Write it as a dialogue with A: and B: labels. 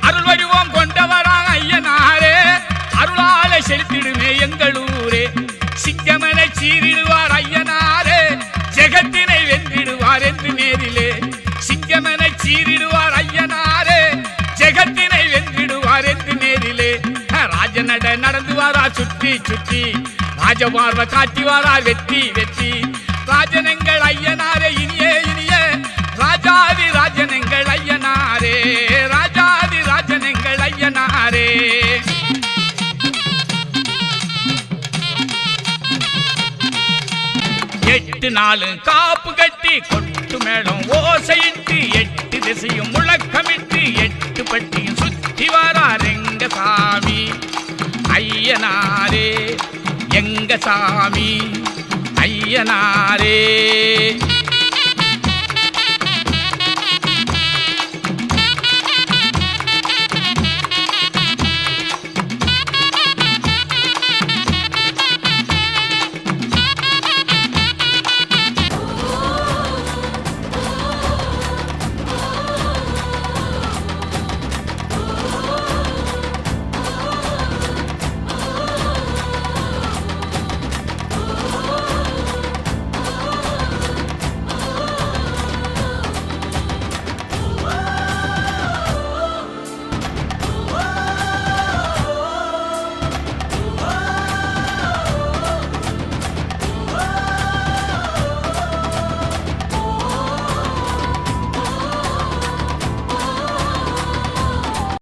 A: அருள் வடிவம் கொண்டவராக ஐயனாரே அருளால செலுத்திடுமே எங்களூரே சிங்கமனை சீரிடுவார் ஐயனாரே ஜெகத்தினை வென்றிடுவார் என்று நேரிலே சிங்கமனை சீரிடுவார் ஐயனாரே ஜெகத்தினை வென்றிடுவார் என்று நேரிலே ராஜநட நடந்து வாரார் சுற்றி சுற்றி ராஜபார்வ காட்டி வாரார் வெற்றி வெற்றி ராஜனங்கள் ஐயனாரே இனியே இனியே ராஜாதி ராஜனங்கள் ஐயனாரே ராஜாதி ராஜனங்கள் ஐயனாரே 8 நாளும் காப்பு கட்டி கொட்டு மேளம் ஓசையிட்டு 8 திசையும் முழக்கமிட்டு 8 பட்டியும் சுத்தி வாரார் எங்க சாமி ஐயனாரே எங்க சாமி ஐயனாரே